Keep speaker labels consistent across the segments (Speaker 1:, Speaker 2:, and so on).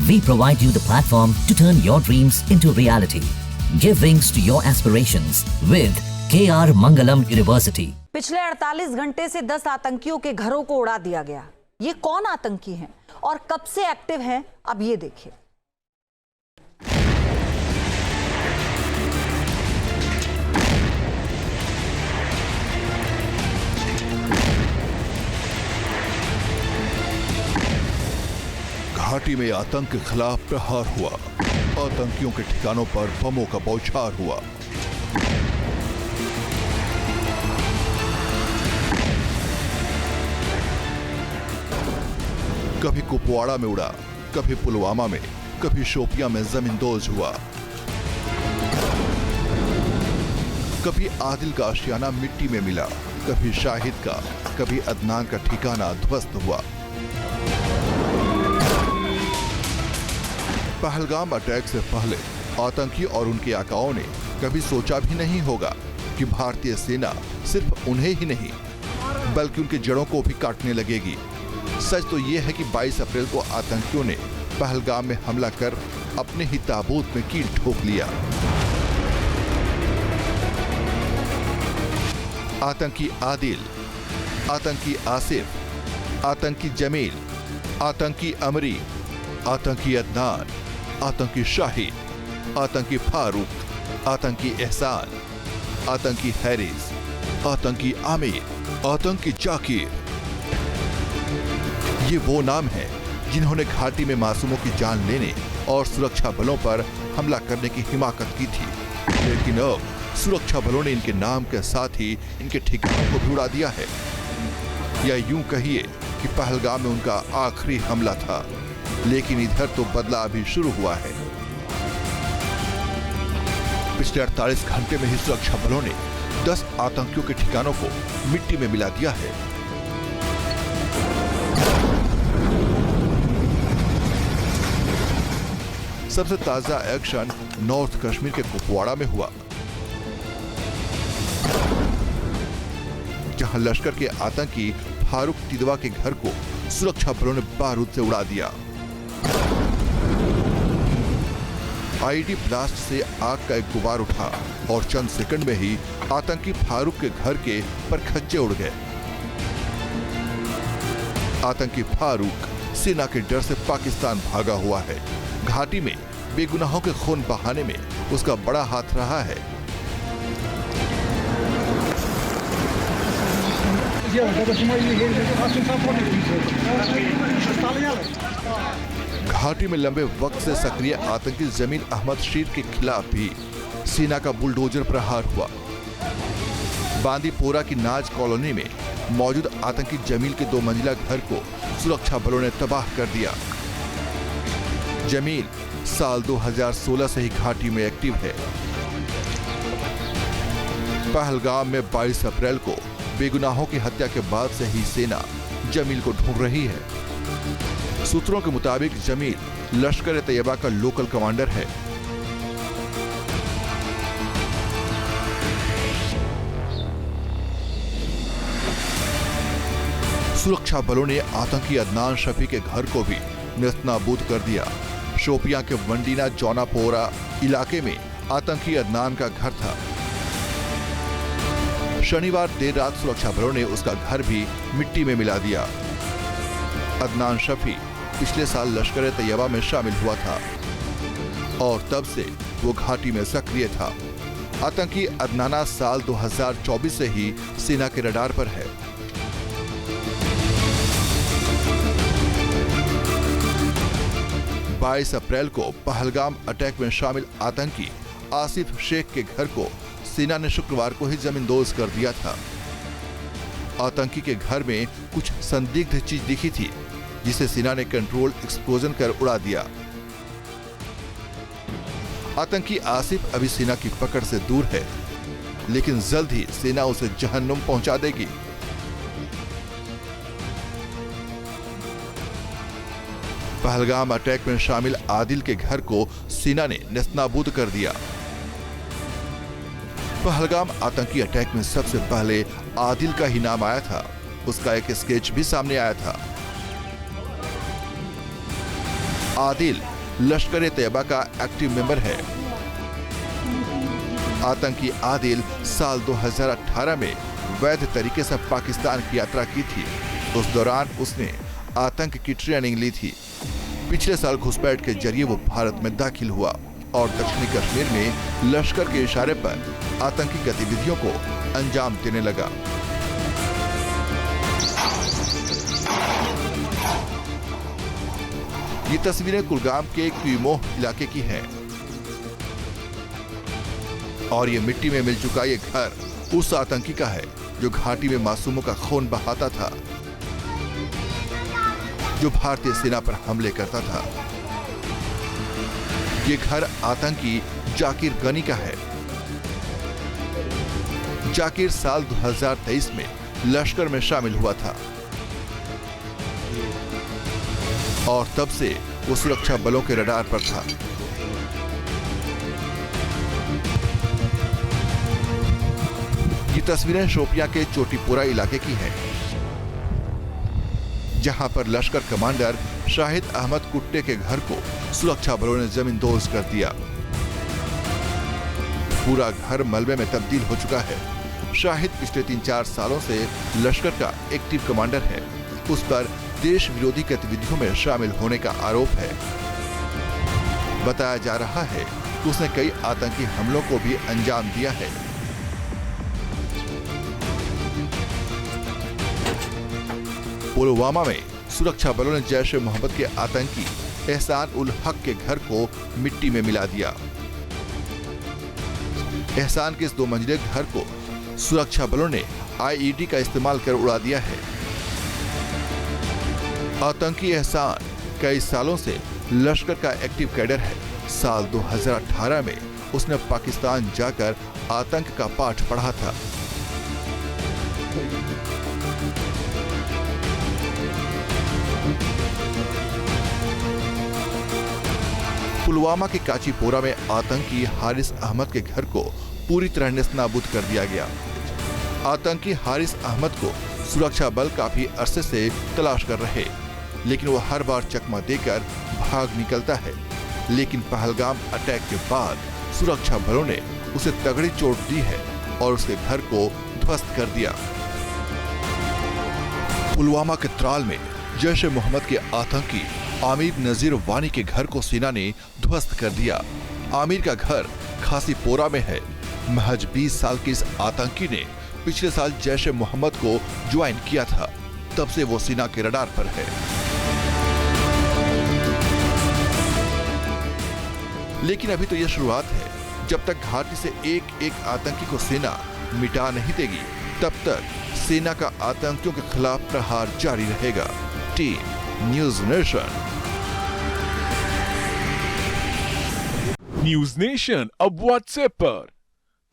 Speaker 1: We provide you the platform to turn your dreams into reality. Give wings to your aspirations with KR Mangalam University.
Speaker 2: पिछले 48 घंटे से 10 आतंकियों के घरों को उड़ा दिया गया। ये कौन आतंकी हैं और कब से एक्टिव हैं, अब ये देखिए।
Speaker 3: घाटी में आतंक के खिलाफ प्रहार हुआ। आतंकियों के ठिकानों पर बमों का बौछार हुआ। कभी कुपवाड़ा में उड़ा, कभी पुलवामा में, कभी शोपियां में जमींदोज हुआ। कभी आदिल का आशियाना मिट्टी में मिला, कभी शाहिद का, कभी अदनान का ठिकाना ध्वस्त हुआ। पहलगाम अटैक से पहले आतंकी और उनके आकाओं ने कभी सोचा भी नहीं होगा कि भारतीय सेना सिर्फ उन्हें ही नहीं बल्कि उनकी जड़ों को भी काटने लगेगी। सच तो यह है कि 22 अप्रैल को आतंकियों ने पहलगाम में हमला कर अपने ही ताबूत में कील ठोक लिया। आतंकी आदिल, आतंकी आसिफ, आतंकी जमील, आतंकी अमरी, आतंकी अदनान, आतंकी शाहिद, आतंकी फारूक, आतंकी एहसान, आतंकी हैरिस, आतंकी आमिर, आतंकी जाकिर। ये वो नाम हैं जिन्होंने घाटी में मासूमों की जान लेने और सुरक्षा बलों पर हमला करने की हिमाकत की थी। लेकिन अब सुरक्षा बलों ने इनके नाम के साथ ही इनके ठिकानों को भी उड़ा दिया है। या यूं कहिए कि पहलगाम में उनका आखिरी हमला था, लेकिन इधर तो बदला अभी शुरू हुआ है। पिछले 48 घंटे में ही सुरक्षा बलों ने 10 आतंकियों के ठिकानों को मिट्टी में मिला दिया है। सबसे ताजा एक्शन नॉर्थ कश्मीर के कुपवाड़ा में हुआ, जहां लश्कर के आतंकी फारूक तिदवा के घर को सुरक्षा बलों ने बारूद से उड़ा दिया। आईडी ब्लास्ट से आग का एक गुबार उठा और चंद सेकंड में ही आतंकी फारूक के घर के परखच्चे उड़ गए। आतंकी फारूक सेना के डर से पाकिस्तान भागा हुआ है। घाटी में बेगुनाहों के खून बहाने में उसका बड़ा हाथ रहा है। घाटी में लंबे वक्त से सक्रिय आतंकी जमील अहमद शीर के खिलाफ भी सेना का बुलडोजर प्रहार हुआ। बांदीपोरा की नाज कॉलोनी में मौजूद आतंकी जमील के 2 मंजिला घर को सुरक्षा बलों ने तबाह कर दिया। जमील साल 2016 से ही घाटी में एक्टिव है। पहलगाम में 22 अप्रैल को बेगुनाहों की हत्या के बाद से ही सेना जमील को ढूंढ रही है। सूत्रों के मुताबिक जमील लश्कर तैयबा का लोकल कमांडर है। सुरक्षा बलों ने आतंकी अदनान शफी के घर को भी नेस्तनाबूद कर दिया। शोपियां के वंडीना जौनापोरा इलाके में आतंकी अदनान का घर था। शनिवार देर रात सुरक्षा बलों ने उसका घर भी मिट्टी में मिला दिया। अदनान शफी पिछले साल लश्कर तैयबा में शामिल हुआ था और तब से वो घाटी में सक्रिय था। आतंकी अदनाना साल 2024 से ही सेना के रडार पर है। बाईस अप्रैल को पहलगाम अटैक में शामिल आतंकी आसिफ शेख के घर को सेना ने शुक्रवार को ही जमींदोज कर दिया था। आतंकी के घर में कुछ संदिग्ध चीज दिखी थी, जिसे सेना ने कंट्रोल एक्सप्लोजन कर उड़ा दिया। आतंकी आसिफ अभी सेना की पकड़ से दूर है, लेकिन जल्द ही सेना उसे जहन्नुम पहुंचा देगी। पहलगाम अटैक में शामिल आदिल के घर को सेना ने नेस्तनाबूद कर दिया। पहलगाम आतंकी अटैक में सबसे पहले आदिल का ही नाम आया था। उसका एक स्केच भी सामने आया था। आदिल लश्कर ए तैयबा का एक्टिव मेंबर है। आतंकी आदिल साल 2018 में वैध तरीके से पाकिस्तान की यात्रा की थी। उस दौरान उसने आतंक की ट्रेनिंग ली थी। पिछले साल घुसपैठ के जरिए वो भारत में दाखिल हुआ और दक्षिणी कश्मीर में लश्कर के इशारे पर आतंकी गतिविधियों को अंजाम देने लगा। ये तस्वीरें कुलगाम के क्यूमोह इलाके की हैं और ये मिट्टी में मिल चुका ये घर उस आतंकी का है जो घाटी में मासूमों का खून बहाता था, जो भारतीय सेना पर हमले करता था। ये घर आतंकी जाकिर गनी का है। जाकिर साल 2023 में लश्कर में शामिल हुआ था और तब से वो सुरक्षा बलों के रडार पर था। ये तस्वीरें शोपियां के चोटीपुरा इलाके की हैं, जहां पर लश्कर कमांडर शाहिद अहमद कुट्टे के घर को सुरक्षा बलों ने जमींदोज कर दिया। पूरा घर मलबे में तब्दील हो चुका है। शाहिद पिछले 3-4 सालों से लश्कर का एक्टिव कमांडर है। उस पर देश विरोधी गतिविधियों में शामिल होने का आरोप है। बताया जा रहा है कि उसने कई आतंकी हमलों को भी अंजाम दिया है। पुलवामा में सुरक्षा बलों ने जैश ए मोहम्मद के आतंकी एहसान उल हक के घर को मिट्टी में मिला दिया। एहसान के इस 2 मंजिले घर को सुरक्षा बलों ने आईईडी का इस्तेमाल कर उड़ा दिया है। आतंकी एहसान कई सालों से लश्कर का एक्टिव कैडर है। साल 2018 में उसने पाकिस्तान जाकर आतंक का पाठ पढ़ा था। पुलवामा के काचीपोरा में आतंकी हारिस अहमद के घर को पूरी तरह नेस्तनाबूद कर दिया गया। आतंकी हारिस अहमद को सुरक्षा बल काफी अरसे से तलाश कर रहे, लेकिन वो हर बार चकमा देकर भाग निकलता है। लेकिन पहलगाम अटैक के बाद सुरक्षा बलों ने उसे तगड़ी चोट दी है और उसके घर को ध्वस्त कर दिया। पुलवामा के त्राल में जैश ए मोहम्मद के आतंकी आमिर नजीर वानी के घर को सेना ने ध्वस्त कर दिया। आमिर का घर खासीपोरा में है। महज 20 साल के इस आतंकी ने पिछले साल जैश ए मोहम्मद को ज्वाइन किया था। तब से वो सेना के रडार पर है। लेकिन अभी तो यह शुरुआत है। जब तक घाटी से एक आतंकी को सेना मिटा नहीं देगी, तब तक सेना का आतंकियों के खिलाफ प्रहार जारी रहेगा। Team news nation.
Speaker 4: News nation अब व्हाट्सएप पर।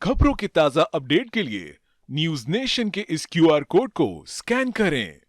Speaker 4: खबरों के ताजा अपडेट के लिए न्यूज नेशन के इस QR कोड को स्कैन करें।